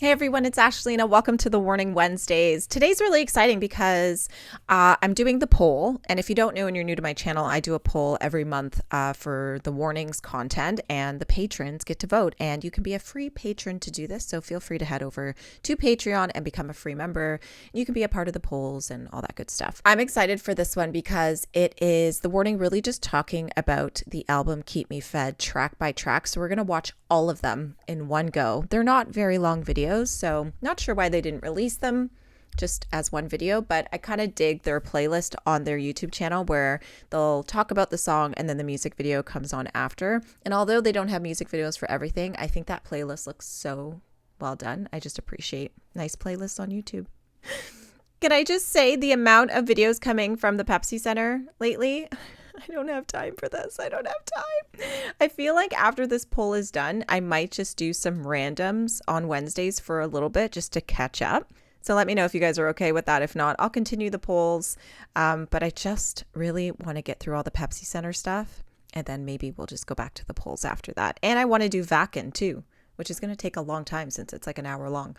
Hey everyone, it's Ashlena. Welcome to the Warning Wednesdays. Today's really exciting because I'm doing the poll. And if you don't know and you're new to my channel, I do a poll every month for the Warnings content, and the patrons get to vote. And you can be a free patron to do this. So feel free to head over to Patreon and become a free member. You can be a part of the polls and all that good stuff. I'm excited for this one because it is the Warning really just talking about the album Keep Me Fed track by track. So we're going to watch all of them in one go. They're not very long videos, so not sure why they didn't release them just as one video, but I kind of dig their playlist on their YouTube channel where they'll talk about the song and then the music video comes on after. And although they don't have music videos for everything, I think that playlist looks so well done. I just appreciate nice playlists on YouTube. Can I just say the amount of videos coming from the Pepsi Center lately? I don't have time for this. I don't have time. I feel like after this poll is done, I might just do some randoms on Wednesdays for a little bit just to catch up. So let me know if you guys are okay with that. If not, I'll continue the polls. But I just really want to get through all the Pepsi Center stuff. And then maybe we'll just go back to the polls after that. And I want to do Vakin too, which is going to take a long time since it's like an hour long.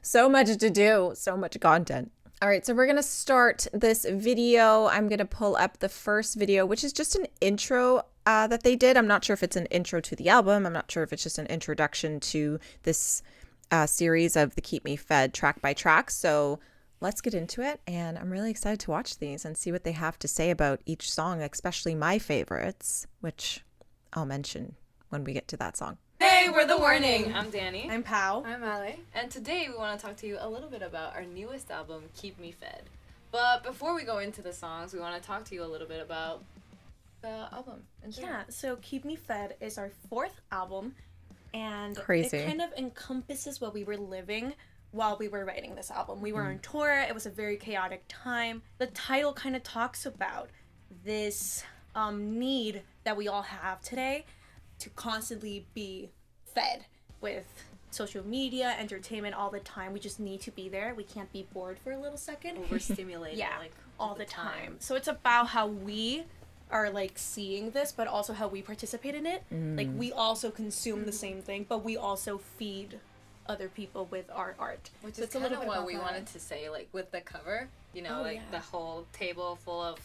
So much to do. So much content. All right, so we're going to start this video. I'm going to pull up the first video, which is just an intro that they did. I'm not sure if it's an intro to the album. I'm not sure if it's just an introduction to this series of the Keep Me Fed track by track. So let's get into it. And I'm really excited to watch these and see what they have to say about each song, especially my favorites, which I'll mention when we get to that song. Hey, we're The Warning. I'm Danny. I'm Pau. I'm Ale. And today we want to talk to you a little bit about our newest album, Keep Me Fed. But before we go into the songs, we want to talk to you a little bit about the album. Yeah, so Keep Me Fed is our fourth album, and Crazy. It kind of encompasses what we were living while we were writing this album. We were on tour. It was a very chaotic time. The title kind of talks about this need that we all have today to constantly be fed with social media, entertainment all the time. We just need to be there. We can't be bored for a little second. Overstimulated. Yeah, like all the time. So it's about how we are like seeing this, but also how we participate in it. Like we also consume the same thing, but we also feed other people with our art. Which So is it's a kind little of bit what about we that. wanted to say, like with the cover, you know, the whole table full of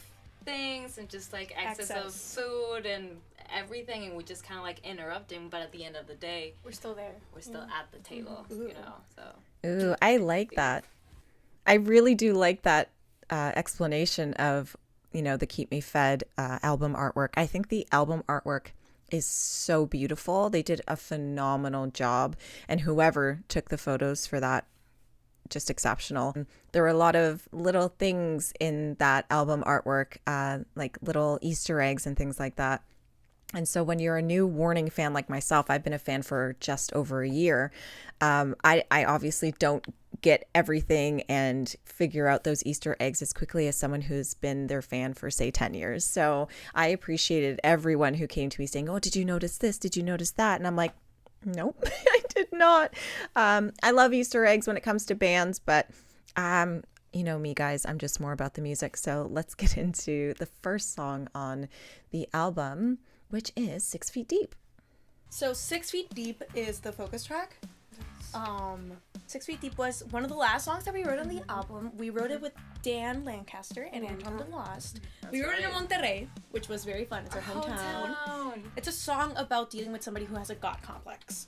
things and just like excess of food and everything, and we just kind of like interrupting, but at the end of the day We're still there. we're still at the table, you know. So Ooh, I like that. I really do like that explanation of, you know, the Keep Me Fed album artwork. I think the album artwork is so beautiful. They did a phenomenal job, and whoever took the photos for that, just exceptional. There were a lot of little things in that album artwork, like little Easter eggs and things like that. And so when you're a new Warning fan like myself, I've been a fan for just over a year. I obviously don't get everything and figure out those Easter eggs as quickly as someone who's been their fan for, say, 10 years. So I appreciated everyone who came to me saying, oh, did you notice this? Did you notice that? And I'm like, nope, I did not. I love Easter eggs when it comes to bands, but you know me, guys, I'm just more about the music. So let's get into the first song on the album, which is 6 Feet Deep. So 6 Feet Deep is the focus track. 6 Feet Deep was one of the last songs that we wrote on the album. We wrote it with Dan Lancaster and Anton DeLost. We wrote it in Monterrey, which was very fun. It's our hometown. It's a song about dealing with somebody who has a God complex.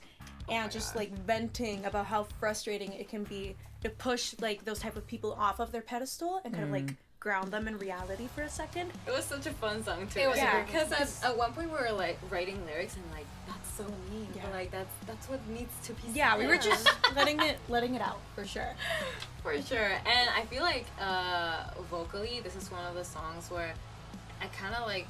And just like venting about how frustrating it can be to push like those type of people off of their pedestal and kind of like ground them in reality for a second. it was such a fun song too. It was because at one point we were like writing lyrics and like that's so mean, but like that's what needs to be said. Yeah, we were just letting it out for sure. For sure. And I feel like vocally this is one of the songs where I kind of like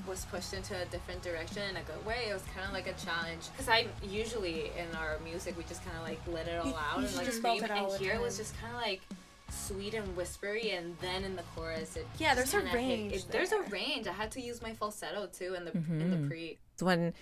was pushed into a different direction in a good way. It was kind of like a challenge because I usually in our music we just kind of like let it all out and like scream, and here it was just kind of like sweet and whispery, and then in the chorus it there's a range. There's a range. I had to use my falsetto too in the pre. When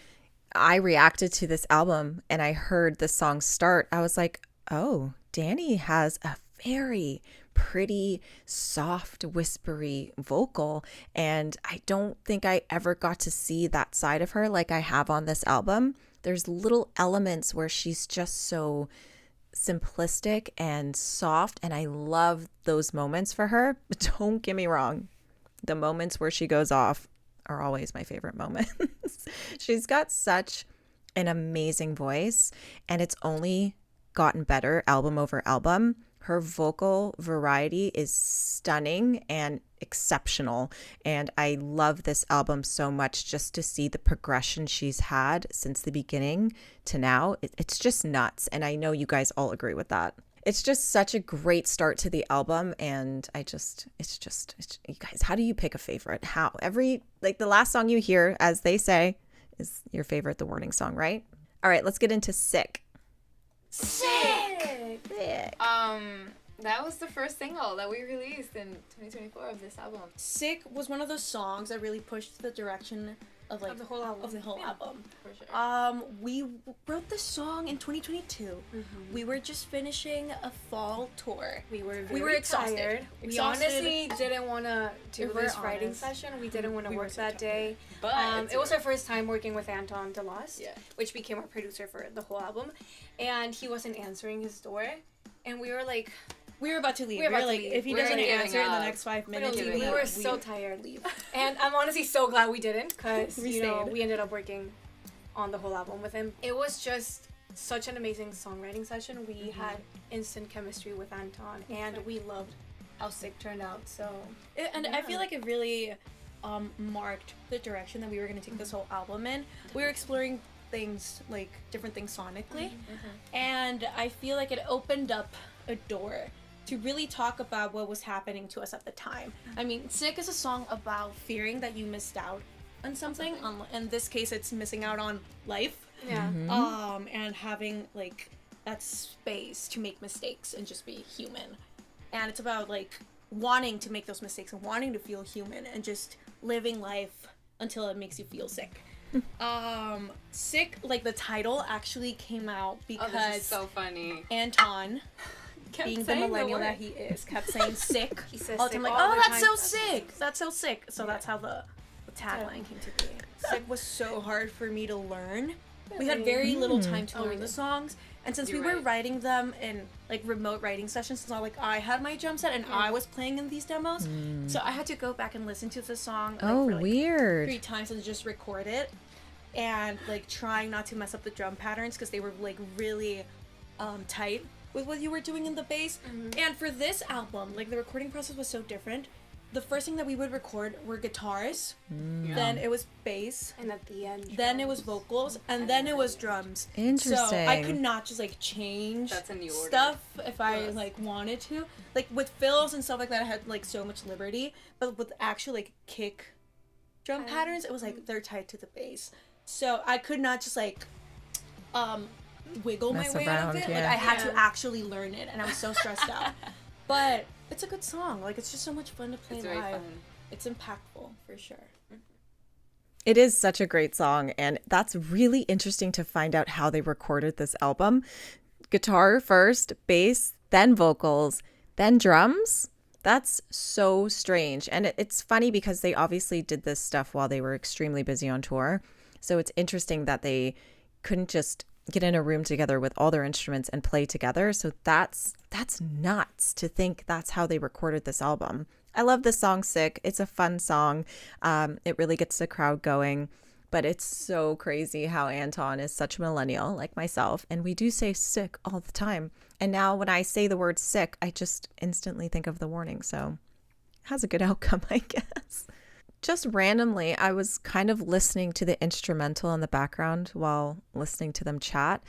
I reacted to this album and I heard the song start, I was like, oh, Danny has a very pretty, soft, whispery vocal. And I don't think I ever got to see that side of her like I have on this album. There's little elements where she's just so simplistic and soft, and I love those moments for her. But don't get me wrong, the moments where she goes off are always my favorite moments. She's got such an amazing voice, and it's only gotten better album over album. Her vocal variety is stunning and exceptional, and I love this album so much just to see the progression she's had since the beginning to now. It's just nuts, and I know you guys all agree with that. It's just such a great start to the album, and it's you guys, how do you pick a favorite? How? The last song you hear, as they say, is your favorite, the warning song, right? All right, let's get into Sick. Sick! That was the first single that we released in 2024 of this album. Sick was one of those songs that really pushed the direction of like Of the whole album. Of the whole album. For sure. We wrote this song in 2022. Mm-hmm. We were just finishing a fall tour. We were exhausted. tired. We Exhausted. honestly didn't want to do If we're this writing honest. session. We didn't want to We were work so that tired. day. But It was our first time working with Anton DeLost, Yeah. which became our producer for the whole album. And he wasn't answering his door. And we were like, We were about to leave. We were about to like, leave. if he We were doesn't giving answer in the up. next 5 We minutes, don't we give were up. so tired. leave. And I'm honestly so glad we didn't, because We you know, stayed. we ended up working on the whole album with him. It was just such an amazing songwriting session. We had instant chemistry with Anton, and we loved how Sick turned out. So And I feel like it really marked the direction that we were going to take this whole album in. We were exploring things, like different things sonically, and I feel like it opened up a door to really talk about what was happening to us at the time. I mean, Sick is a song about fearing that you missed out on something. In this case, it's missing out on life. yeah. And having like that space to make mistakes and just be human. And it's about like wanting to make those mistakes and wanting to feel human and just living life until it makes you feel sick. Sick, like the title actually came out Oh, this because is so funny. Anton, Kept being the saying millennial word. that he is, kept saying sick. He says all the sick time, like, all oh, the that's time. so sick. That's so sick. So that's how the tagline came to be. Sick was so hard for me to learn. We had very little time to learn the songs. And since You're we were right. writing them in like remote writing sessions, it's not like I had my drum set and I was playing in these demos. So I had to go back and listen to the song like, Oh, for, like, weird. 3 times and just record it. And like trying not to mess up the drum patterns because they were like really tight with what you were doing in the bass. And for this album, like the recording process was so different. The first thing that we would record were guitars, then it was bass, And at the end, then it was vocals, and then it was drums. So I Interesting. could not just like change That's in the order. stuff if I Yes. like wanted to. Like with fills and stuff like that, I had like so much liberty. But with actual like kick drum patterns, it was like they're tied to the bass. So I could not just like wiggle Mess my way out of around, it. yeah. Like I had to Yeah. actually learn it, and I was so stressed out. But it's a good song. Like it's just so much fun to play It's very live. fun. It's impactful for sure. It is such a great song, and that's really interesting to find out how they recorded this album. Guitar first, bass, then vocals, then drums. That's so strange. And it's funny because they obviously did this stuff while they were extremely busy on tour. So it's interesting that they couldn't just get in a room together with all their instruments and play together. So that's nuts to think that's how they recorded this album. I love this song, Sick. It's a fun song. It really gets the crowd going. But it's so crazy how Anton is such a millennial like myself. And we do say sick all the time. And now when I say the word sick, I just instantly think of the warning. So it has a good outcome, I guess. Just randomly, I was kind of listening to the instrumental in the background while listening to them chat.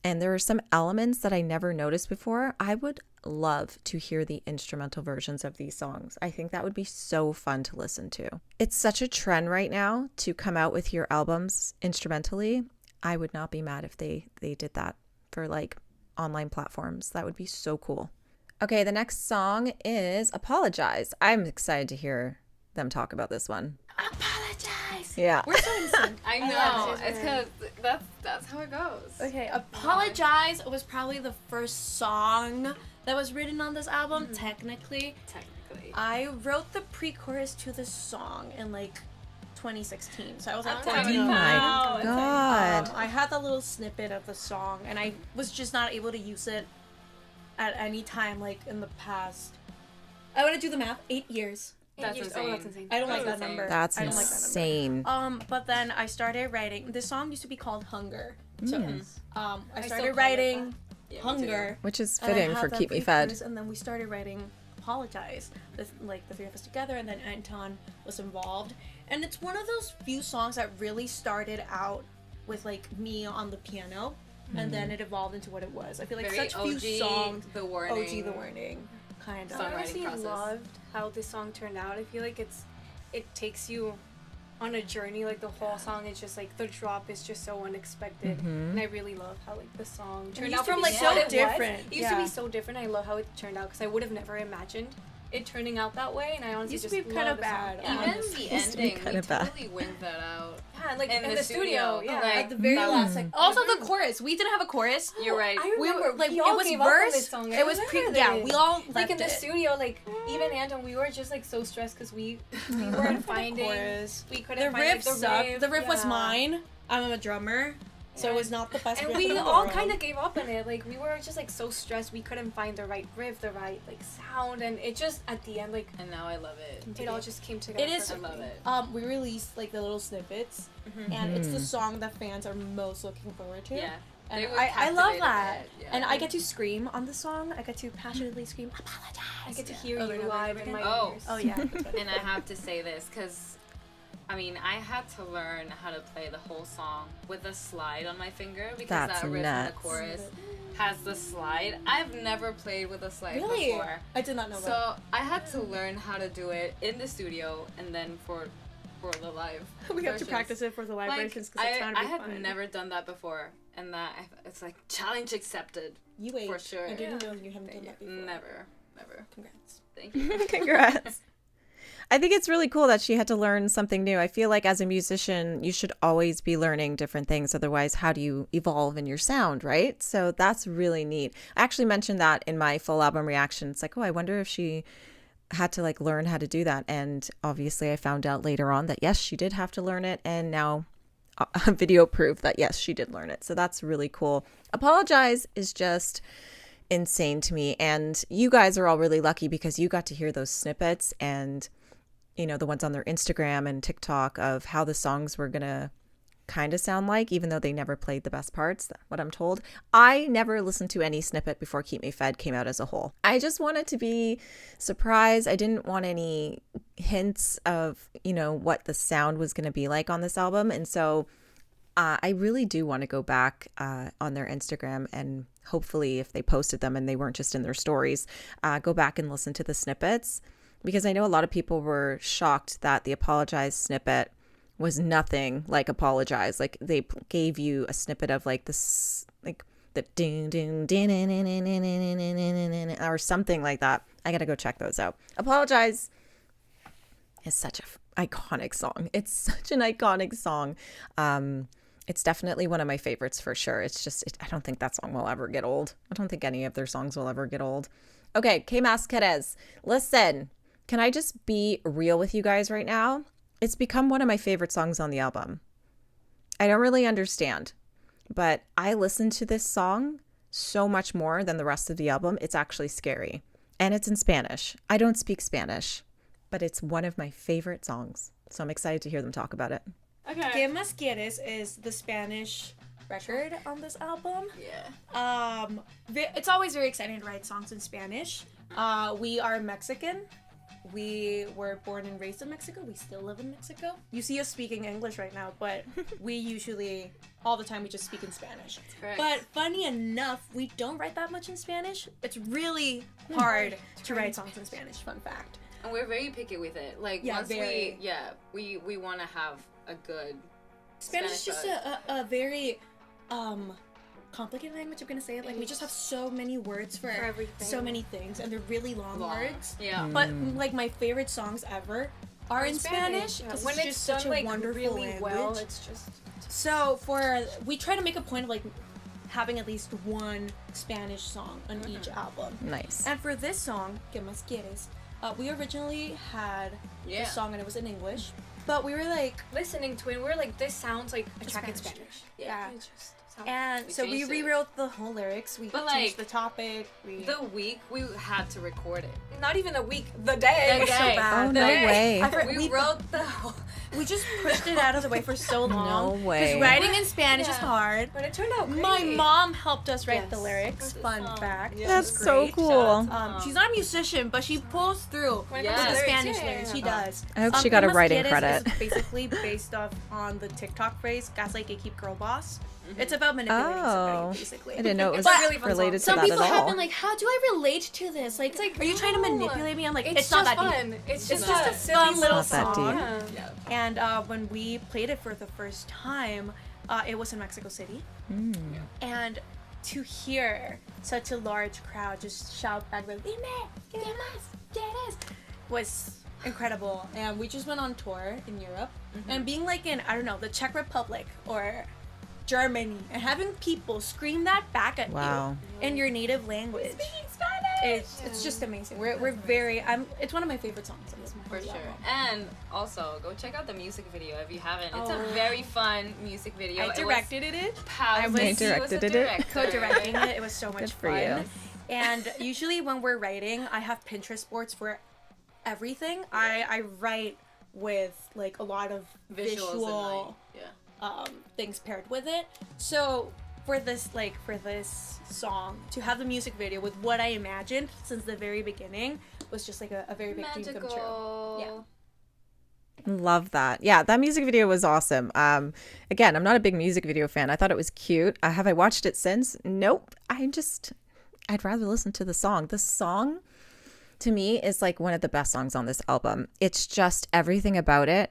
And there are some elements that I never noticed before. I would love to hear the instrumental versions of these songs. I think that would be so fun to listen to. It's such a trend right now to come out with your albums instrumentally. I would not be mad if they did that for like online platforms. That would be so cool. Okay, the next song is Apologize. I'm excited to hear them talk about this one. Apologize. Yeah. We're so in sync. I know. love It's it. because that's how it goes. Okay, Apologize was probably the first song that was written on this album. Technically, I wrote the pre-chorus to this song in like 2016, so I was like 14. Oh my God. I had that little snippet of the song, and I was just not able to use it at any time like in the past. I want to do the math. 8 years. That's insane. Oh, that's insane. I don't like that insane. number. That's I don't like that number. insane. But then I started writing. This song used to be called Hunger. So, I still started call it writing Yeah, me Hunger. Which is and I fitting had for that Keep Me Fed. pre-chorus, And then we started writing Apologize. Like the three of us together, and then Anton was involved. And it's one of those few songs that really started out with like me on the piano, and then it evolved into what it was. I feel like Very such few OG, songs. The Warning. OG the Warning. Kind of. Songwriting I honestly process. loved how this song turned out. I feel like it takes you on a journey. Like the whole song is just like the drop is just so unexpected, and I really love how like the song turned used out to from be like so what it different. was. It used to be so different. I love how it turned out because I would have never imagined it turning out that way, and I honestly Used to just be kind love of the song. bad. Yeah. Even Honestly. the Used to be ending, we kinda bad. totally winged that out. Yeah, like In in the the studio. studio, Yeah, like- At the very last, like Mm. also the chorus. We didn't have a chorus. You're right. I We remember were like we it all was gave up on verse. this song. I It was remember yeah. this. We all left like in the it. studio, like even Anton, we were just like so stressed because we weren't finding, chorus. we The couldn't find riff like, sucked. The riff was yeah. mine. I'm a drummer, so it Yeah. was not the best. And riff we in the all world. kind of gave up on it. Like we were just like so stressed, we couldn't find the right riff, the right like sound, and it just at the end like And now I love it. it all just came together. It is. I love it. We released like the little snippets, and it's the song that fans are most looking forward to. Yeah. And They were I love captivated that. by it, yeah. And I get to scream on the song. I get to passionately scream, apologize. I get to hear Over you and over live again. in my Oh. ears. Oh yeah. And I have to say this because, I mean, I had to learn how to play the whole song with a slide on my finger because That's that riff in the nuts. chorus has the slide. I've never played with a slide Really? before. I did not know that. So I had to learn how to do it in the studio and then for the live. We have to versions. practice it for the live Like, versions because it's bound to I be had fun. never done that before, and it's like challenge accepted. You ate. for sure. I didn't know you haven't done that before. Never. Congrats. Thank you. Congrats. I think it's really cool that she had to learn something new. I feel like as a musician, you should always be learning different things. Otherwise, how do you evolve in your sound, right? So that's really neat. I actually mentioned that in my full album reaction. It's like, oh, I wonder if she had to like learn how to do that. And obviously I found out later on that yes, she did have to learn it. And now a video proof that yes, she did learn it. So that's really cool. Apologize is just insane to me. And you guys are all really lucky because you got to hear those snippets and, you know, the ones on their Instagram and TikTok of how the songs were going to kind of sound like, even though they never played the best parts, what I'm told. I never listened to any snippet before Keep Me Fed came out as a whole. I just wanted to be surprised. I didn't want any hints of, you know, what the sound was going to be like on this album. And so I really do want to go back on their Instagram and hopefully if they posted them and they weren't just in their stories, go back and listen to the snippets, because I know a lot of people were shocked that the Apologize snippet was nothing like Apologize. Like they gave you a snippet of like this, like the ding ding ding or something like that. I gotta go check those out. Apologize is such an iconic song. It's such an iconic song. It's definitely one of my favorites for sure. It's just, I don't think that song will ever get old. I don't think any of their songs will ever get old. Okay, Qué Más Quires. Listen, can I just be real with you guys right now? It's become one of my favorite songs on the album. I don't really understand, but I listen to this song so much more than the rest of the album. It's actually scary. And it's in Spanish. I don't speak Spanish, but it's one of my favorite songs. So I'm excited to hear them talk about it. Okay. Qué Más Quieres is the Spanish record on this album. Yeah. It's always very exciting to write songs in Spanish. We are Mexican. We were born and raised in Mexico. We still live in Mexico. You see us speaking English right now, but we usually, all the time, we just speak in Spanish. Correct. But funny enough, we don't write that much in Spanish. It's really hard to write songs in Spanish, fun fact. And we're very picky with it. Like Yeah, once very. we want to have a good Spanish is just buzz. a very complicated language, I'm gonna say it. Like we just have so many words for everything. so many things, and they're really long words. Yeah. But like my favorite songs ever are in Spanish Yeah. because When it's it's just such done a like wonderful really language. well, it's just So we try to make a point of like having at least one Spanish song on each album. Nice. And for this song, Qué Más Quires, we originally had the song and it was in English, but we were like listening to it, we were like, this sounds like a track in Spanish. Spanish. Yeah. It just sounds- And so we changed it. rewrote the whole lyrics. We But, changed like, the topic. The week we had to record it. Not even a week, the day. The So day. bad. Oh, The no day. way. We wrote the whole. we just pushed it out of the way for so long. No way. Because writing in Spanish is Yeah. hard. But it turned out great. My mom helped us write the Yes. lyrics. Fun fact. Yeah. That's She's so great. cool. She's not a musician, but she pulls through When it with comes to the lyrics, Spanish yeah, lyrics. yeah, She yeah. does. I hope she got a ¿Qué más writing quieres credit. is basically based off on the TikTok phrase "gaslight, gatekeep, girl boss." It's about manipulating somebody, basically. I didn't know it was It's a really fun related to Some that people at have all. been like, "How do I relate to this? Like, are you trying to no. manipulate me?" I'm like, It's "It's not just that deep." fun. It's just just a a silly fun little It's not that song. deep. Yeah. And when we played it for the first time, it was in Mexico City. And to hear such a large crowd just shout back, like, "Dime, ¿qué más quieres?" was incredible. And we just went on tour in Europe. And being like in, I don't know, the Czech Republic or Germany, and having people scream that back at Wow. you in your native language. It's just amazing. We're very, it's one of my favorite songs on this For whole sure. album. And also, go check out the music video if you haven't. It's a very fun music video. I directed it. I was- You directed it? Co-directing it. It was so much Good for fun. you. And usually when we're writing, I have Pinterest boards for everything. I write with like a lot of Visuals visual and like, things paired with it. So for this song, to have the music video with what I imagined since the very beginning was just like a very big dream come true. magical. Yeah. Love that. Yeah, that music video was awesome. Again, I'm not a big music video fan. I thought it was cute. Have I watched it since? Nope. I'd rather listen to the song. The song, to me, is like one of the best songs on this album. It's just everything about it.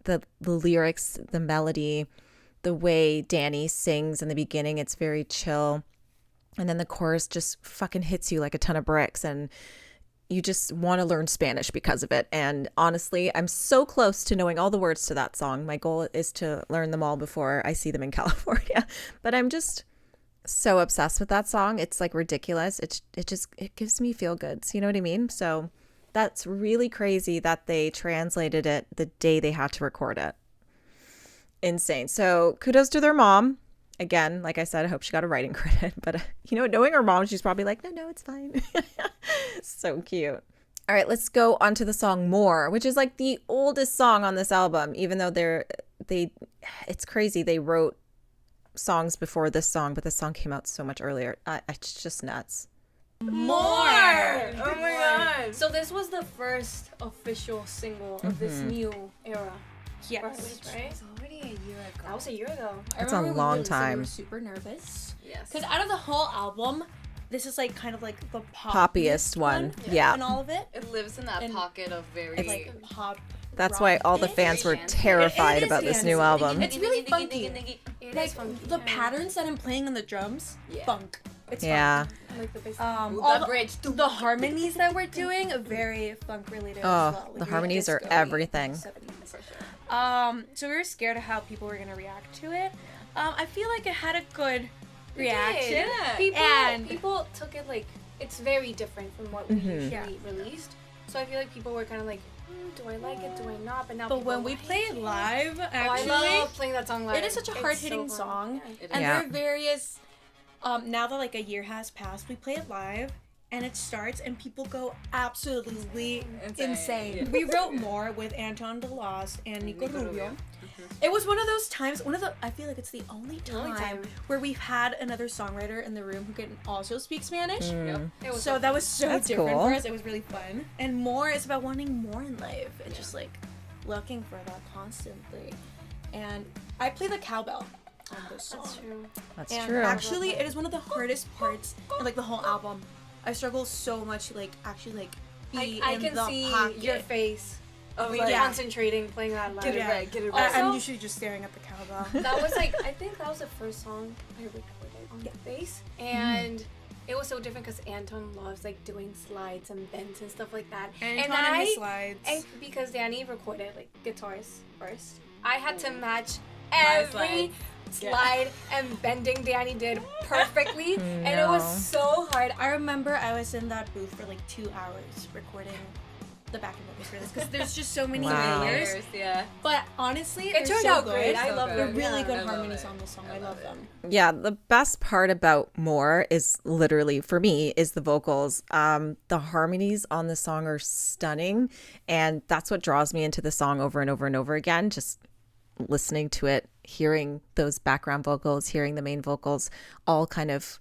The lyrics, the melody, the way Danny sings in the beginning, it's very chill. And then the chorus just fucking hits you like a ton of bricks. And you just want to learn Spanish because of it. And honestly, I'm so close to knowing all the words to that song. My goal is to learn them all before I see them in California. But I'm just so obsessed with that song. It's like ridiculous. It gives me feel goods. You know what I mean? So that's really crazy that they translated it the day they had to record it. Insane. So kudos to their mom. Again, like I said, I hope she got a writing credit. But, knowing her mom, she's probably like, no, it's fine. So cute. All right, let's go on to the song More, which is like the oldest song on this album, even though it's crazy. They wrote songs before this song, but this song came out so much earlier. It's just nuts. More! Oh my god. So this was the first official single of this new era. Yes. Right? It's already a year ago. That was a year ago. That's a long We time. were super nervous. Yes. Because out of the whole album, this is like kind of like the Poppiest one. Yeah. And all of it. It lives in that And pocket of very. Like pop. That's why all the fans were terrified It is about this fancy. new album. It's really funky. It Like is funky. the patterns that I'm playing on the drums, Yeah. funk. It's Yeah. I like the bass. fun. Ooh, All the bridge. the harmonies that we're doing are very funk related as well. The Like, harmonies are disco-y, everything. 70s. For sure. So we were scared of how people were gonna react to it. I feel like it had a good reaction. Yeah. People took it like it's very different from what we usually released. So I feel like people were kind of like, do I like it? Do I not? But now. But people when we like play it live, I actually, love playing that song live. it is such a It's hard-hitting so fun. song. Yeah. And Yeah. there are various. Now that like a year has passed, we play it live, and it starts, and people go absolutely insane. Yeah. We wrote More with Anton DeLost and Nico Rubio. It was one of those times. I feel like it's the only time where we've had another songwriter in the room who can also speak Spanish. Yep. It was So that was so That's different cool. for us. It was really fun. And More is about wanting more in life and just like looking for that constantly. And I play the cowbell on this song. That's true. That's And true. actually, it is one of the hardest parts in like the whole album. I struggle so much to like actually like be I in can the see pocket. your face of Like, like yeah. concentrating playing that live. Get it Yeah. right. Get it I- right. I'm Also- usually just staring at the cowbell. That was like I think that was the first song I recorded on the bass, and it was so different because Anton loves like doing slides and bends and stuff like that. Anton and his slides. And because Danny recorded like guitars first, I had to match My every slide and bending Danny did perfectly, and it was so hard. I remember I was in that booth for like 2 hours recording the backing vocals for this because there's just so many layers. Yeah. But honestly, It turned so out good. great. I So love good. They're them. really Yeah. good I love harmonies it. on this song. I I love love them. Yeah, the best part about More is literally for me is the vocals. The harmonies on the song are stunning, and that's what draws me into the song over and over and over again. Just listening to it, hearing those background vocals, hearing the main vocals all kind of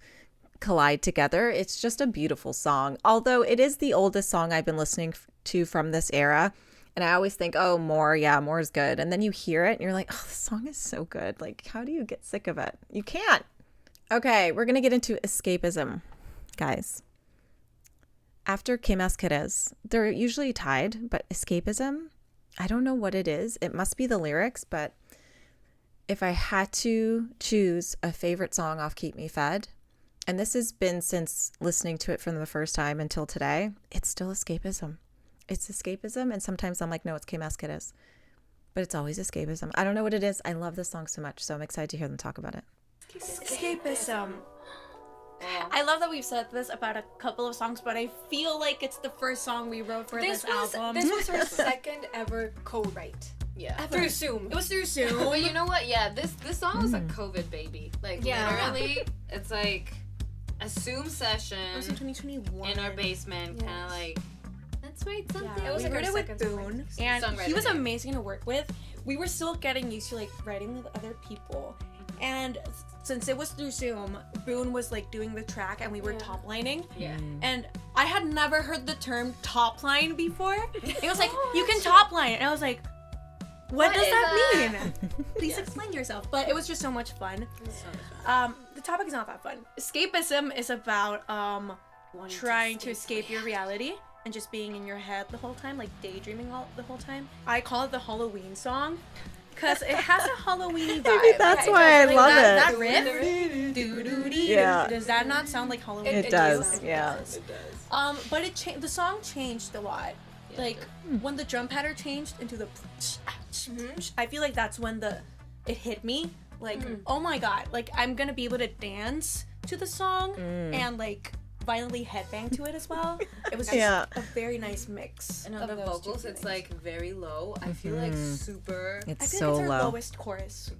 collide together. It's just a beautiful song. Although it is the oldest song I've been listening to from this era. And I always think, oh, More, yeah, More is good. And then you hear it and you're like, oh, this song is so good. Like, how do you get sick of it? You can't. Okay, we're going to get into Escapism, guys. After Qué Más Quires, they're usually tied, but Escapism, I don't know what it is. It must be the lyrics, but if I had to choose a favorite song off Keep Me Fed, and this has been since listening to it from the first time until today, it's still Escapism. It's Escapism, and sometimes I'm like, no, it's Qué Más Quires, but it's always Escapism. I don't know what it is. I love this song so much, so I'm excited to hear them talk about it. Escapism. I love that we've said this about a couple of songs, but I feel like it's the first song we wrote for this album. This was our second ever co-write. Yeah. Through Zoom. It was through Zoom. But you know what? Yeah, this song was a COVID baby. Like, Yeah. literally, it's like a Zoom session It was in 2021. in our basement, kind of like, let's write something. Yeah, It was we like wrote our it with second Boone, song. and Songwriter, he was yeah. amazing to work with. We were still getting used to like writing with other people, and since it was through Zoom, Boone was like doing the track, and we were top lining. Yeah. And I had never heard the term top line before. It was like, you can top line, and I was like, what does is that that? mean? Please explain yourself. But it was just so much fun. The topic is not that fun. Escapism is about trying to escape your reality and just being in your head the whole time, like daydreaming the whole time. I call it the Halloween song because it has a Halloween vibe. Maybe that's why I love that, it. That riff, doo-doo-dee, Yeah. does that not sound like Halloween? It does, yeah. It does. But the song changed a lot. Like when the drum pattern changed into the, I feel like that's when it hit me. Like, oh my god, like I'm gonna be able to dance to the song and like violently headbang to it as well. It was just a very nice mix. And on of the those two vocals, it's feelings. like very low. I feel like super I It's feel so like it's our low. lowest chorus.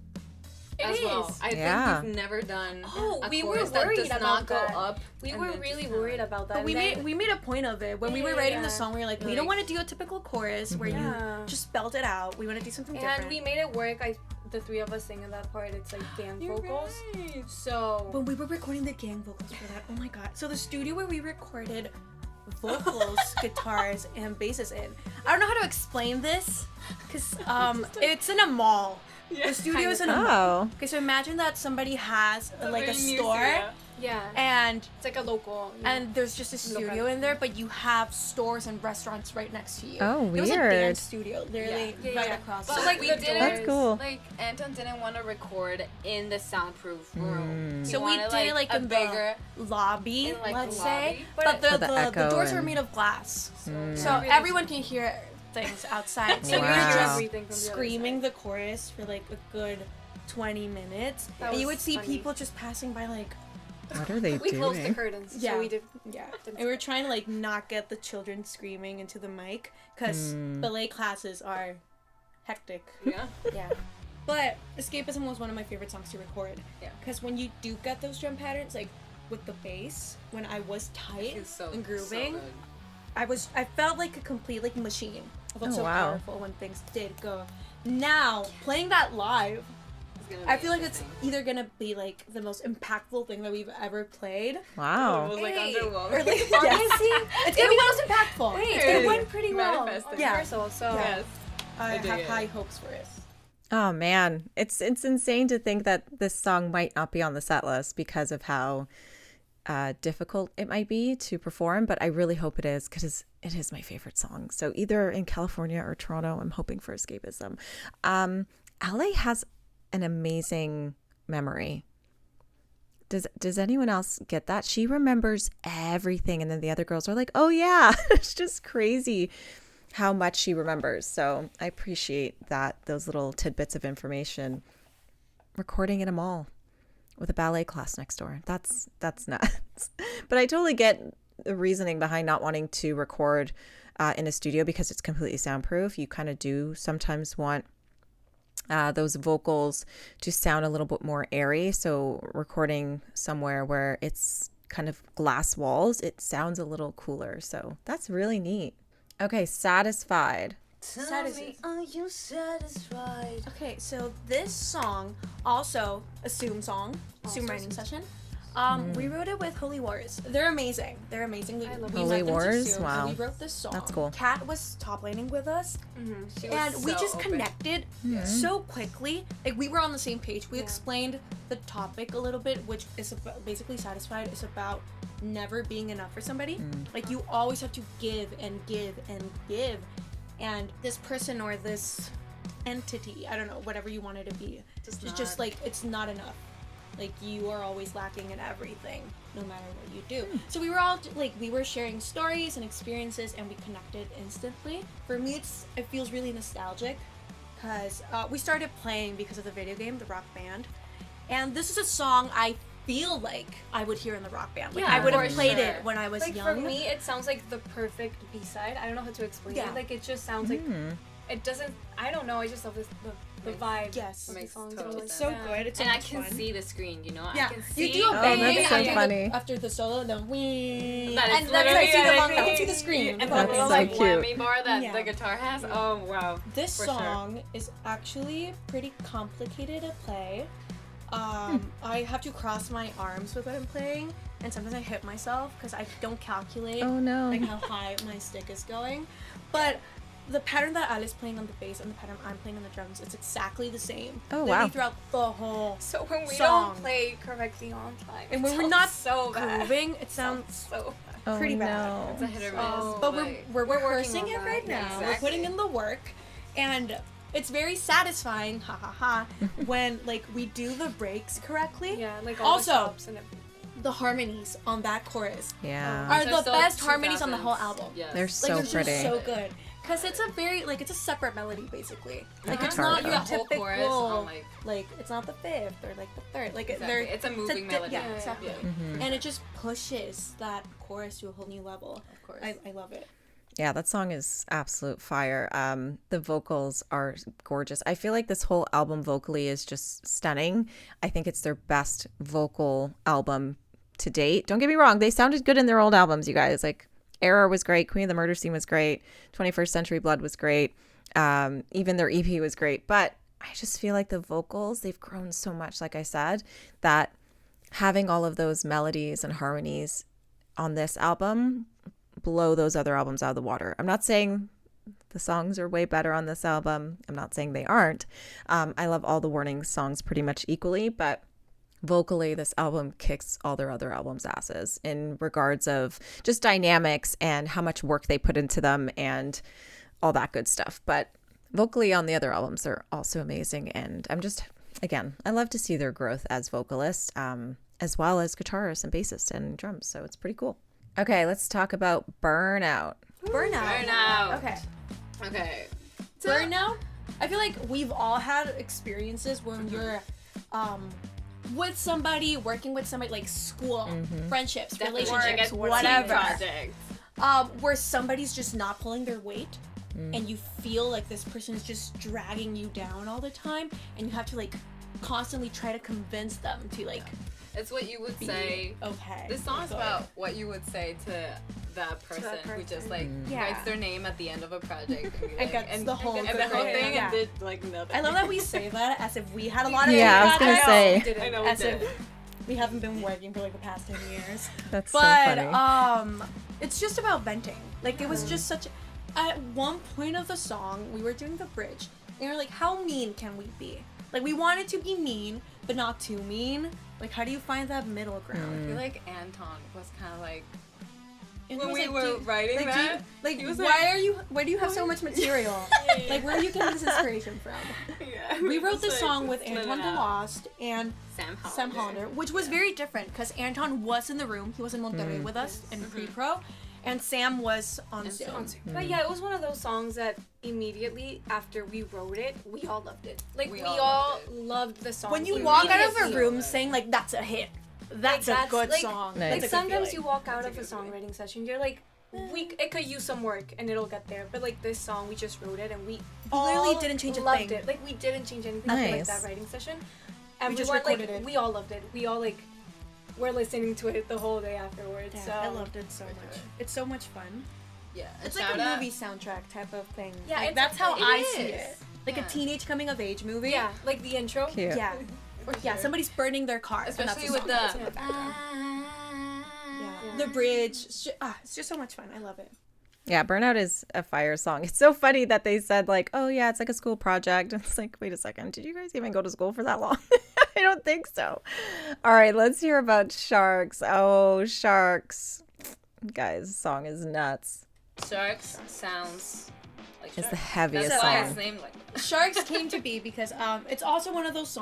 as well. is. I Yeah. think we've never done Oh, a we were chorus that worried does about not go that. up. We and were then really just worried about that. But we and then- made a point of it when we were writing the song. We were like, we don't Like- want to do a typical chorus where Yeah. you just spelled it out. We want to do something different. And we made it work. The three of us sing in that part. It's like gang vocals. So When we were recording the gang vocals for that, oh my god. So the studio where we recorded vocals, guitars, and basses in. I don't know how to explain this because it's in a mall. The studio is in a mall. Oh. Okay, so imagine that somebody has like a store yeah, and it's like a local. and there's just a studio in there, but you have stores and restaurants right next to you. Oh, It was a weird. dance studio, literally Yeah, right yeah. across. But the like we we didn't- didn't. That's cool. Like Anton didn't want to record in the soundproof room. He So we wanted, did it like a in bigger. the lobby, in, like, let's the say. lobby. But For the the echo doors were and- made of glass, so Really everyone can hear things outside. So we Wow. were just Everything from the other screaming the chorus for like a good 20 minutes. That And you was would see funny. people just passing by like, What are they We closed the doing? curtains. Yeah. So we did. yeah. And we were trying to like not get the children screaming into the mic because ballet classes are hectic. Yeah. Yeah. But Escapism was one of my favorite songs to record. Yeah. Because when you do get those drum patterns, like with the bass, when I was tight It's so and grooving, So good. I felt like a complete like machine. I felt Oh, so wow. powerful when things did go. Now, playing that live, It's gonna I be feel like it's interesting. either gonna be like the most impactful thing that we've ever played. It Wow. was like Hey, underwhelming. Or like, Honestly, it's gonna be the most impactful. Wait, It's gonna it be- went pretty well. Manifesting. Yeah. Rehearsal, so Yeah. Yes. I dig have it. high hopes for it. Oh man, it's insane to think that this song might not be on the set list because of how difficult it might be to perform, but I really hope it is because it is my favorite song. So either in California or Toronto, I'm hoping for Escapism. LA has an amazing memory. Does anyone else get that? She remembers everything, and then the other girls are like, "Oh yeah," it's just crazy how much she remembers. So I appreciate that, those little tidbits of information. recording in a mall with a ballet class next door. That's nuts. But I totally get the reasoning behind not wanting to record in a studio because it's completely soundproof. You kind of do sometimes want those vocals to sound a little bit more airy. So recording somewhere where it's kind of glass walls, it sounds a little cooler. So that's really neat. Okay, Satisfied. Tell me, are you satisfied? Okay, so this song also a Zoom song, Zoom writing session. We wrote it with Holy Wars. They're amazing. They're amazing. We Holy met them Wars? Zoom, Wow. and we wrote this song. That's cool. Kat was top laning with us, She was and we so just open. connected so quickly. Like we were on the same page. We explained the topic a little bit, which is about, basically Satisfied is about never being enough for somebody. Like you always have to give and give and give. And this person or this entity, I don't know, whatever you want it to be, it's just like it's not enough. Like you are always lacking in everything, no matter what you do. So we were all like, we were sharing stories and experiences, and we connected instantly. For me, it feels really nostalgic because we started playing because of the video game, the Rock Band, and this is a song I feel like I would hear in the Rock Band. Like I would have played it when I was Like young. for me, it sounds like the perfect B-side. I don't know how to explain it. Like it just sounds like it doesn't. I don't know. I just love the vibe. Yes. of the Makes songs. total It's sense. so good. It's so And I much can fun. see the screen, you know? Yeah, I can see. you do a Oh, bang that's so after funny. after the solo, the wee, That is and then I literally see the long everything. note to the screen. And the That's little so like cute. whammy bar that Yeah. the guitar has. Oh wow. This For sure. song is actually pretty complicated to play. I have to cross my arms with what I'm playing, and sometimes I hit myself because I don't calculate Oh no. like how high my stick is going. But the pattern that Ali's playing on the bass and the pattern I'm playing on the drums, it's exactly the same. Oh, Literally wow. throughout the whole So when we song. don't play correctly on time, And it when we're sounds not so bad. grooving, it sounds So Oh, pretty bad. no. It's a hit or miss. but like, we're working rehearsing on it that. right Yeah, now. exactly. We're putting in the work, and it's very satisfying, ha ha ha, when like we do the breaks correctly. yeah, like all Also, the chops and everything. the harmonies on that chorus Yeah. are They're the still best harmonies on the 2000s. whole album. Yes. They're Like so they're pretty. just so good. Cause it's a very like it's a separate melody basically. Like it's guitar not though. your The whole typical chorus on, like- it's not the fifth or like the third. Like Exactly. they're It's a moving di- melody. Yeah, Yeah, yeah, exactly. yeah. And it just pushes that chorus to a whole new level. Of course. I love it. Yeah, that song is absolute fire. The vocals are gorgeous. I feel like this whole album vocally is just stunning. I think it's their best vocal album to date. Don't get me wrong, they sounded good in their old albums, you guys. Like Error was great, Queen of the Murder Scene was great, 21st Century Blood was great. Even their EP was great. But I just feel like the vocals, they've grown so much, like I said, that having all of those melodies and harmonies on this album blow those other albums out of the water. I'm not saying the songs are way better on this album. I'm not saying they aren't. I love all the Warning songs pretty much equally, but vocally this album kicks all their other albums' asses in regards of just dynamics and how much work they put into them and all that good stuff. But vocally on the other albums, they're also amazing. And I'm just, again, I love to see their growth as vocalists, as well as guitarists and bassists and drums. So it's pretty cool. Okay, let's talk about Burnout. Burnout. Okay. Okay. Burnout. I feel like we've all had experiences when you're with somebody, working with somebody, like school, friendships, relationships, whatever. Project. Where somebody's just not pulling their weight, and you feel like this person is just dragging you down all the time, and you have to like constantly try to convince them to like It's what you would be say. okay. This song's Good. about what you would say to that person who just like Yeah. writes their name at the end of a project and, be And like, gets the whole and the whole thing. thing Yeah. and did like nothing. I love that we say that as if we had a lot of Yeah, I was gonna projects. say. I know we As did. if we haven't been working for like the past 10 years. That's But so funny. it's just about venting. Like it was just such. At one point of the song, we were doing the bridge, and we were like, "How mean can we be? Like we wanted to be mean, but not too mean. Like how do you find that middle I ground?" feel like Anton was kind of like And when he was we like, were "Do you- writing like, do you- that. like he was why do you have so much material? Like where are you getting this inspiration from? Yeah, We wrote this just, song like, with split it Anton out. DeLost and Sam Sam Hollander, which was very different because Anton was in the room. He was in Monterrey with us in pre-pro, And Sam was on Zoom. But yeah, it was one of those songs that immediately after we wrote it, we all loved it. Like we all loved the song. When you walk out of a room saying like that's a hit, that's a good song. Nice. Like sometimes you walk out of a songwriting session, you're like, it could use some work and it'll get there. But like this song, we just wrote it and we literally didn't change a loved thing. it. Like we didn't change anything after like Nice. that writing session. And We just weren't, recorded like, it. We all loved it. We all like were listening to it the whole day afterwards. Yeah, so I loved it so much. It's so much fun. Yeah. It's like a movie soundtrack type of thing. Yeah, Like, it's- that's how it I is. see it. Like a teenage coming of age movie. Yeah, like the intro. Cute. Yeah. Yeah, somebody's burning their car. and that's Especially the with song the. that's in background. Yeah. The bridge. It's just so much fun. I love it. Yeah, Burnout is a fire song. It's so funny that they said like, oh yeah, it's like a school project. It's like, wait a second, did you guys even go to school for that long? I don't think so. All right, let's hear about Sharks. Oh, Sharks. Guys, this song is nuts. Sharks sounds like It's the sharks. heaviest That's why song. it's named like that. Sharks came to be because it's also one of those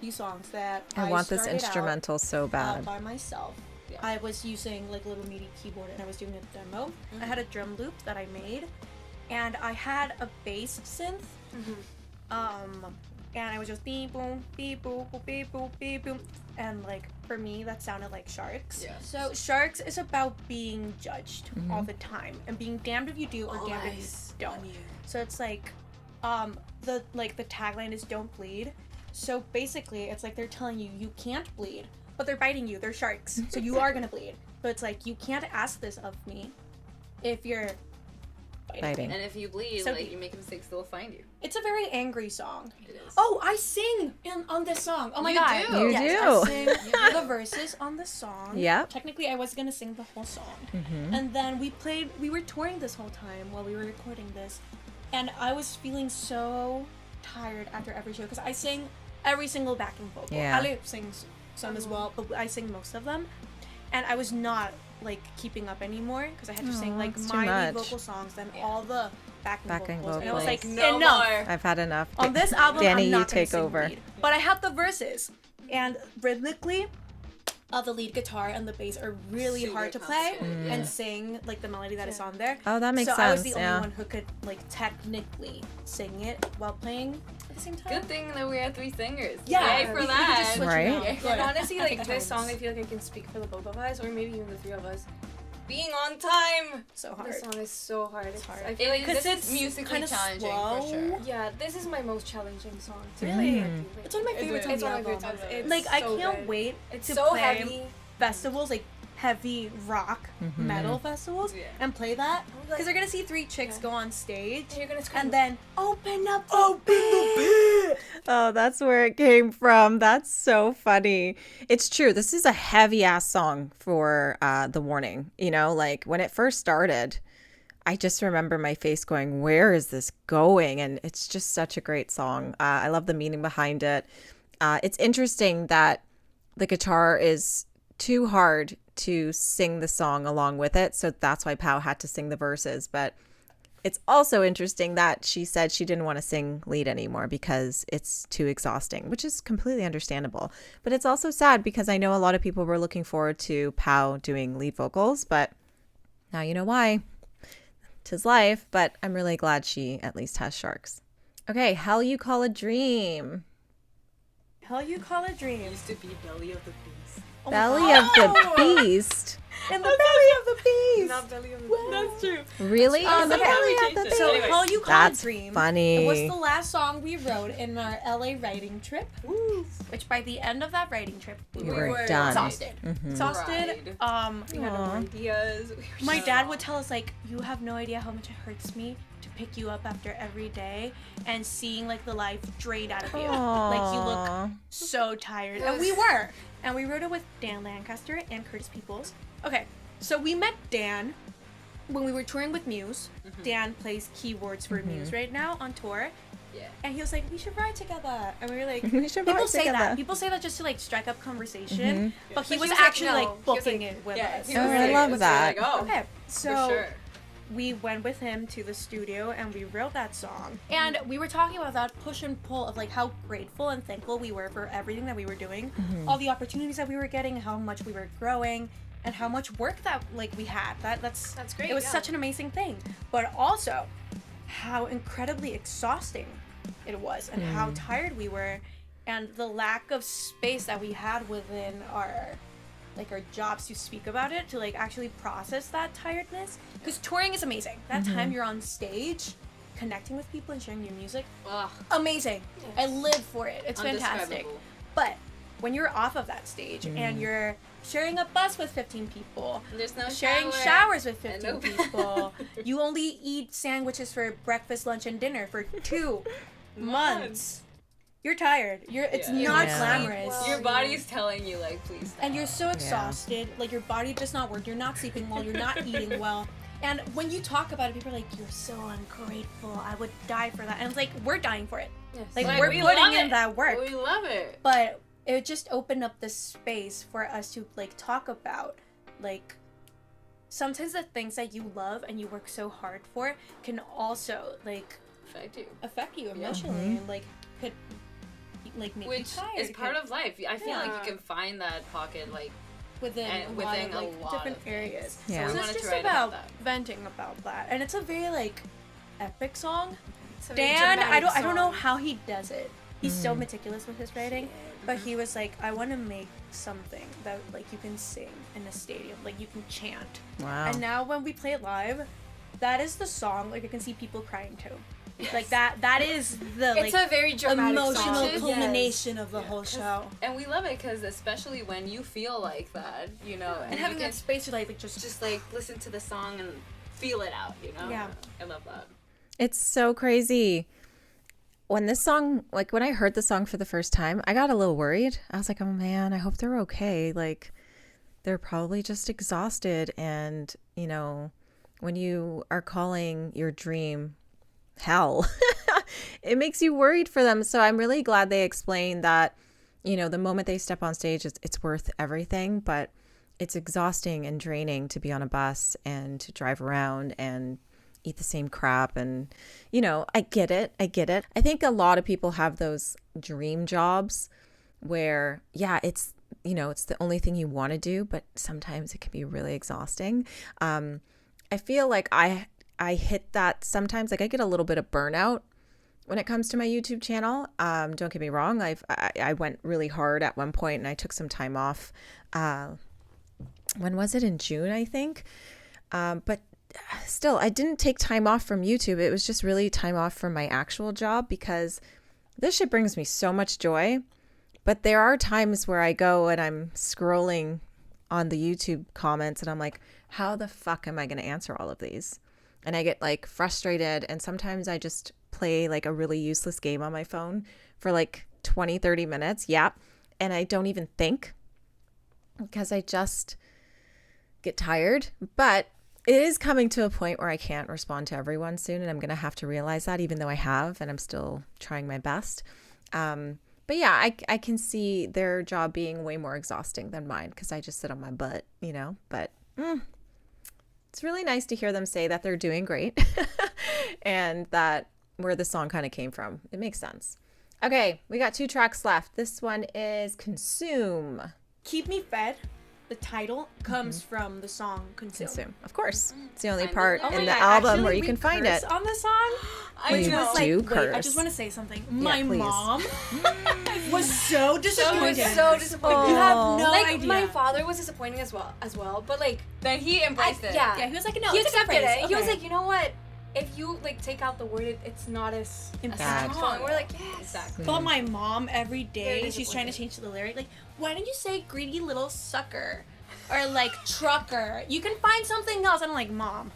few songs that I want this started out, instrumental so bad. by myself. Yeah. I was using like a little MIDI keyboard and I was doing a demo. I had a drum loop that I made, and I had a bass synth. And I was just beep boom, beep boop, boop, beep boop, beep boom, and like for me that sounded like Sharks. Yeah. So Sharks is about being judged all the time and being damned if you do or damned if you don't. So it's like, the tagline is "Don't bleed." So basically, it's like they're telling you can't bleed, but they're biting you. They're sharks, so you are gonna bleed. But it's like you can't ask this of me if you're biting. And if you bleed, So like deep. you make mistakes, they'll find you. It's a very angry song. It is. Oh, I sing on this song. Oh my You god. do? You yes, do. I sing the verses on the song. Yep. Technically, I was gonna sing the whole song. And then we were touring this whole time while we were recording this. And I was feeling so tired after every show because I sing every single backing vocal. Yeah. Ale sings some as well, but I sing most of them. And I was not like keeping up anymore because I had to sing like that's too my lead much. vocal songs, then all the backing vocals. And I was like, vocals. No enough. more. I've had enough. On this album, Danny, I'm not you gonna take sing over. lead. But I have the verses, and rhythmically, the lead guitar and the bass are really Super hard to play complicated, and sing like the melody that is on there. Oh, that makes so I was sense, the yeah. only one who could like technically sing it while playing at the same time. Good thing that we are 3 singers. Yeah, Yay we for could that. just switch Right? around. Yeah. Good. And honestly, like Take this turns. song, I feel like I can speak for the both of us, or maybe even the 3 of us. Being on time. So hard. This song is so hard. It's hard. I feel like This Because is it's musically kinda challenging slow. for sure. yeah, this is my most challenging song. to Really? play. It's one of my favorites on It's the one of my album. favorites. It's Like I so can't good. wait It's to so play heavy. festivals, like heavy rock metal festivals, Yeah. and play that like- because they're gonna see 3 chicks go on stage, And you're gonna scream. and then open up the pit. Oh, that's where it came from. That's so funny. It's true. This is a heavy ass song for The Warning. You know, like when it first started, I just remember my face going, where is this going? And it's just such a great song. I love the meaning behind it. It's interesting that the guitar is too hard to sing the song along with it. So that's why Pau had to sing the verses. But it's also interesting that she said she didn't want to sing lead anymore because it's too exhausting, which is completely understandable. But it's also sad because I know a lot of people were looking forward to Pau doing lead vocals, but now you know why. 'Tis life, but I'm really glad she at least has Sharks. Okay, Hell You Call a Dream. Hell, you call it dreams. Used to be Belly of the Beast. Belly of the Beast. In the belly of the beast. Not Belly of the That's true. Really? In the okay. belly of the So, beast. So, Anyways, Hell, you call That's it dream. funny. It was the last song we wrote in our LA writing trip. Which by the end of that writing trip, we You were were done. exhausted. Mhm. Exhausted. Cried. We had no Aw. ideas. My dad would tell us like, you have no idea how much it hurts me to pick you up after every day and seeing like the life drained out of you. Like you look Aw. so tired. And we were. And we wrote it with Dan Lancaster and Curtis Peoples. Okay, so we met Dan when we were touring with Muse. Dan plays keyboards for Muse right now on tour. Yeah. And he was like, we should ride together. And we were like, We should people ride say that. together. People say that just to like strike up conversation. But he But was he was like, actually no. like He was booking like, it with Yeah, us. he Oh, was I like, love was that. Like, oh, Okay, for so sure. we went with him to the studio and we wrote that song. And we were talking about that push and pull of like how grateful and thankful we were for everything that we were doing, all the opportunities that we were getting, how much we were growing, and how much work that like we had. That's great. It was such an amazing thing. But also how incredibly exhausting it was and how tired we were and the lack of space that we had within our jobs to speak about it, to like actually process that tiredness, because touring is amazing. That time you're on stage connecting with people and sharing your music, amazing. Yes. I live for it. It's fantastic. But when you're off of that stage and you're sharing a bus with 15 people, there's no sharing showers with 15 people, you only eat sandwiches for breakfast, lunch, and dinner for 2 months. You're tired. It's not glamorous. Well, your body's telling you, like, please stop. And you're so exhausted. Like, your body does not work. You're not sleeping well. You're not eating well. And when you talk about it, people are like, you're so ungrateful. I would die for that. And it's like, we're dying for it. Yes. Like we're putting in that work. We love it. But it just opened up the space for us to, like, talk about, like, sometimes the things that you love and you work so hard for can also, like, affect you emotionally and, like, could like make you tired. Which is part of life. I feel like you can find that pocket like within a lot of different areas. Yeah. So it's just about venting about that, and it's a very like epic song. Dan, I don't know how he does it. He's so meticulous with his writing, but he was like, I want to make something that like you can sing in a stadium, like you can chant. Wow. And now when we play it live, that is the song. Like I can see people crying too. Yes. Like that is the it's a very dramatic emotional song. culmination of the whole show. And we love it because especially when you feel like that, you know, and having that space to like just like listen to the song and feel it out, you know. Yeah, I love that. It's so crazy. When this song, like when I heard the song for the first time, I got a little worried. I was like, oh man, I hope they're okay. Like they're probably just exhausted. And, you know, when you are calling your dream hell, it makes you worried for them. So I'm really glad they explained that, you know, the moment they step on stage, it's worth everything, but it's exhausting and draining to be on a bus and to drive around and eat the same crap. And, you know, I get it. I think a lot of people have those dream jobs where, yeah, it's, you know, it's the only thing you want to do, but sometimes it can be really exhausting. I feel like I hit that sometimes, like I get a little bit of burnout when it comes to my YouTube channel. Don't get me wrong. I went really hard at one point and I took some time off. When was it? In June, I think. But still, I didn't take time off from YouTube. It was just really time off from my actual job because this shit brings me so much joy. But there are times where I go and I'm scrolling on the YouTube comments and I'm like, how the fuck am I going to answer all of these? And I get like frustrated, and sometimes I just play like a really useless game on my phone for like 20-30 minutes. Yeah. And I don't even think because I just get tired. But it is coming to a point where I can't respond to everyone soon, and I'm going to have to realize that, even though I have, and I'm still trying my best. But yeah, I can see their job being way more exhausting than mine because I just sit on my butt, you know, but it's really nice to hear them say that they're doing great and that where the song kind of came from. It makes sense. Okay, we got 2 tracks left. This one is Consume. Keep Me Fed, the title, comes from the song Consume. Of course. It's the only part in the album where you can find it. On the song, I curse. I just want to say something. My mom was so disappointed. She was so disappointed. You have no idea. My father was disappointing as well. But like, then he embraced it. Yeah, he was like, no, he it's accepted it. Okay. He was like, you know what? If you like take out the word, it's not as bad. strong. We're like, yes, exactly. But my mom every day she's trying to change the lyric. Like, why don't you say greedy little sucker, or like trucker? You can find something else. And I'm like, Mom.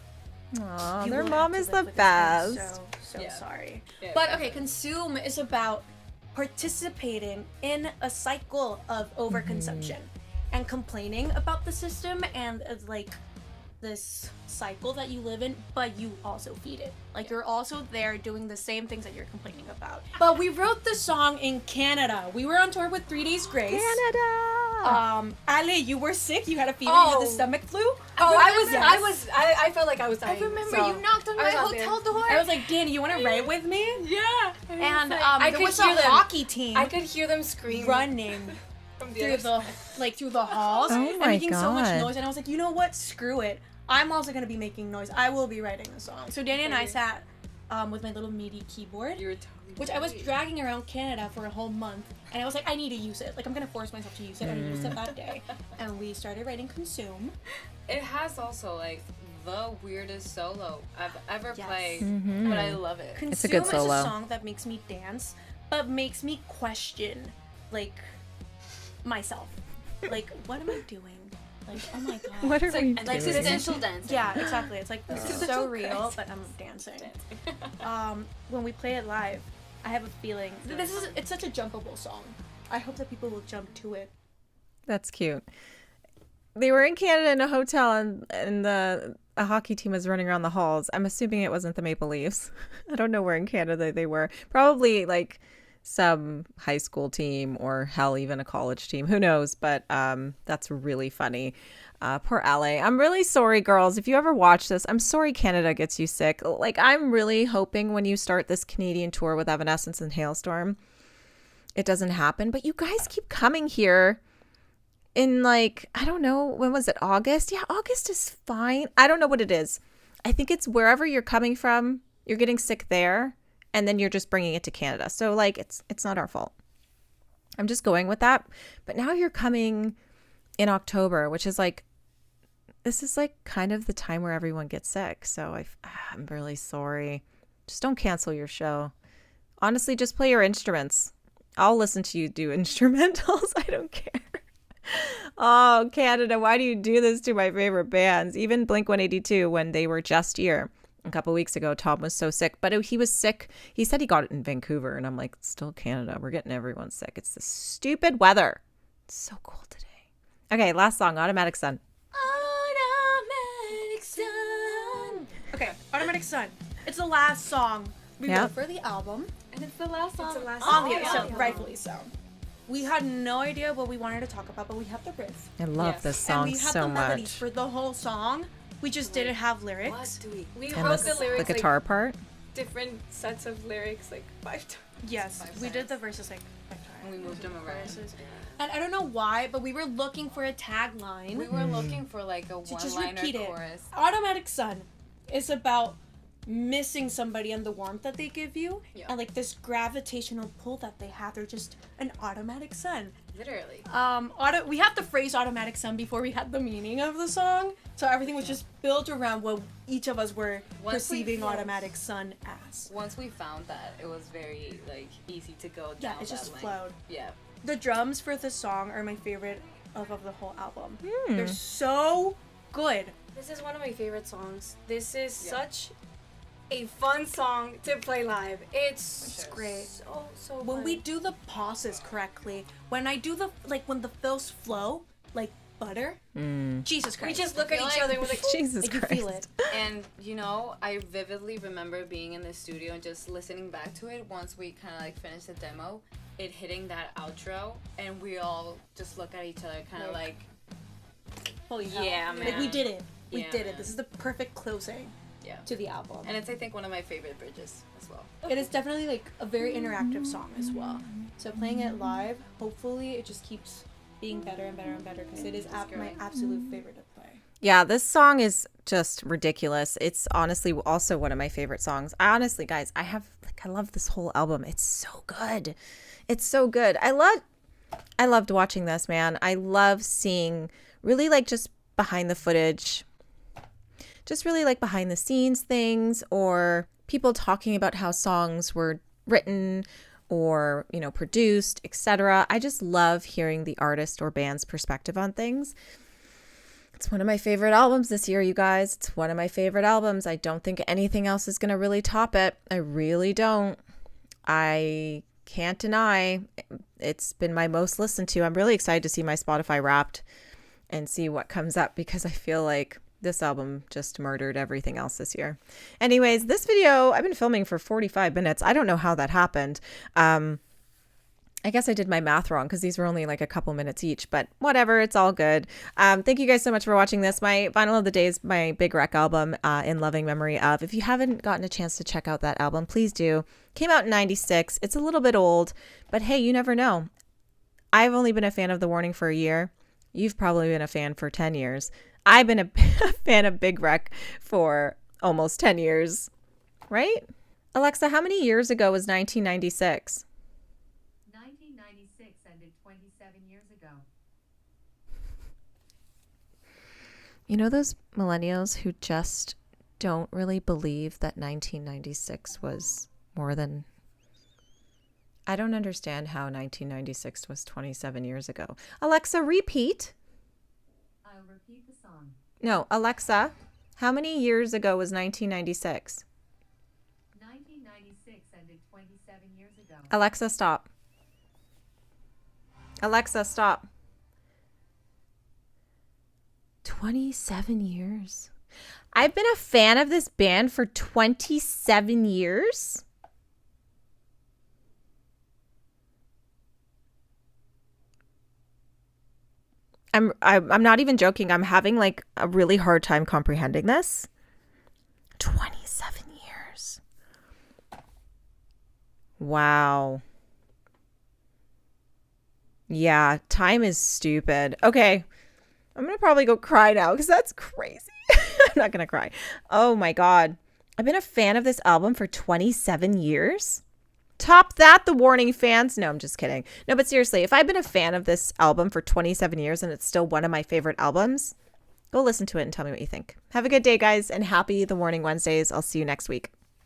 Aw, their mom is the best. So sorry. Yeah, But okay, Consume is about participating in a cycle of overconsumption and complaining about the system and like this cycle that you live in, but you also feed it. Like you're also there doing the same things that you're complaining about. But we wrote the song in Canada. We were on tour with 3 Days Grace. Canada! Ale, you were sick. You had a fever. You had the stomach flu. I felt like I was dying. I remember so you knocked on I my was out there. hotel door. I was like, Danny, you want to ride with me? Yeah. And I there could was a hear them. hockey team I could hear them scream running from the through other through the halls Oh and my making so much God. noise. And I was like, you know what? Screw it. I'm also gonna be making noise. I will be writing the song. So Danny and I sat with my little MIDI keyboard, You were totally which I was right. dragging around Canada for a whole month, and I was like, I need to use it. Like, I'm gonna force myself to use it, and I used it that day. And we started writing Consume. It has also like the weirdest solo I've ever Yes. played, Mm-hmm. but I love it. Consume It's a good is solo. a song that makes me dance, but makes me question, like, myself. Like, what am I doing? Like, oh my god. What are we Like doing? existential dancing. Yeah, exactly. It's like, this is so real, but I'm dancing. Dancing. When we play it live, I have a feeling it's such a jumpable song. I hope that people will jump to it. That's cute. They were in Canada in a hotel, and a hockey team was running around the halls. I'm assuming it wasn't the Maple Leafs. I don't know where in Canada they were. Probably like some high school team, or hell, even a college team. Who knows? But that's really funny. Poor Ale. I'm really sorry, girls. If you ever watch this, I'm sorry Canada gets you sick. Like, I'm really hoping when you start this Canadian tour with Evanescence and Hailstorm, it doesn't happen. But you guys keep coming here in, like, I don't know, when was it? August? Yeah, August is fine. I don't know what it is. I think it's wherever you're coming from, you're getting sick there, and then you're just bringing it to Canada. So, like, it's not our fault. I'm just going with that. But now you're coming in October, which is like, this is like kind of the time where everyone gets sick. So I'm really sorry. Just don't cancel your show. Honestly, just play your instruments. I'll listen to you do instrumentals. I don't care. Oh, Canada, why do you do this to my favorite bands? Even Blink-182, when they were just here a couple weeks ago, Tom was so sick. But he was sick. He said he got it in Vancouver. And I'm like, it's still Canada. We're getting everyone sick. It's the stupid weather. It's so cold today. Okay, last song, Automatic Sun. Automatic Sun. Okay, Automatic Sun. It's the last song we Yeah. wrote for the album. And it's the last song. On the album, rightfully so. We had no idea what we wanted to talk about, but we have the riff. I love Yes. this And song we had so the melodies much. for the whole song. We just didn't have What lyrics. do we? We And wrote the the lyrics guitar part. like different sets of lyrics like 5 times. Yes, 5 we did times. the verses like 5 times. And we moved them around. Verses. And I don't know why, but we were looking for a tagline. We were looking for like a To just one-liner repeat it. chorus. Automatic Sun is about missing somebody and the warmth that they give you, Yeah. and like this gravitational pull that they have. They're just an automatic sun. Literally. We had the phrase automatic sun before we had the meaning of the song, so everything was just built around what each of us were Once we- perceiving automatic sun as. Once we found that, it was very like easy to go down. Yeah, it that just lane. flowed. Yeah. The drums for this song are my favorite of the whole album. Hmm. They're so good. This is one of my favorite songs. This is Yeah. such a fun song to play live. It's sure. Great. so When fun. we do the pauses correctly, when I do when the fills flow like butter, Jesus we Christ. just look at feel each like- other and we're like, Jesus like you Christ. feel it. And you know, I vividly remember being in the studio and just listening back to it once we kind of like finished the demo, it hitting that outro, and we all just look at each other kind of like, Holy hell. Yeah, Like we man. did it. We Yeah, did it. man. This is the perfect closing yeah. to the album. And it's I think one of my favorite bridges as well. It is definitely like a very interactive song as well. So playing it live, hopefully it just keeps being better and better and better because it is my absolute favorite to play. Yeah, this song is just ridiculous. It's honestly also one of my favorite songs. Honestly, guys, I love this whole album. It's so good. It's so good. I loved watching this, man. I love seeing really like just behind the footage, just really like behind the scenes things, or people talking about how songs were written or, you know, produced, etc. I just love hearing the artist or band's perspective on things. It's one of my favorite albums this year, you guys. It's one of my favorite albums. I don't think anything else is going to really top it. I really don't. I can't deny it's been my most listened to. I'm really excited to see my Spotify Wrapped and see what comes up because I feel like this album just murdered everything else this year. Anyways, this video, I've been filming for 45 minutes. I don't know how that happened. I guess I did my math wrong because these were only like a couple minutes each, but whatever, it's all good. Thank you guys so much for watching this. My vinyl of the day is my Big Wreck album, In Loving Memory Of. If you haven't gotten a chance to check out that album, please do. Came out in 96. It's a little bit old, but hey, you never know. I've only been a fan of The Warning for a year. You've probably been a fan for 10 years. I've been a fan of Big Wreck for almost 10 years, right? Alexa, how many years ago was 1996? 1996 ended 27 years ago. You know those millennials who just don't really believe that 1996 was more than... I don't understand how 1996 was 27 years ago. Alexa, repeat. I'll repeat the song. No, Alexa, how many years ago was 1996? 1996 ended 27 years ago. Alexa, stop. Alexa, stop. 27 years? I've been a fan of this band for 27 years? I'm not even joking. I'm having like a really hard time comprehending this. 27 years. Wow. Yeah, time is stupid. Okay. I'm going to probably go cry now because that's crazy. I'm not going to cry. Oh my God. I've been a fan of this album for 27 years. Top that, The Warning fans. No, I'm just kidding. No, but seriously, if I've been a fan of this album for 27 years and it's still one of my favorite albums, go listen to it and tell me what you think. Have a good day, guys, and happy The Warning Wednesdays. I'll see you next week.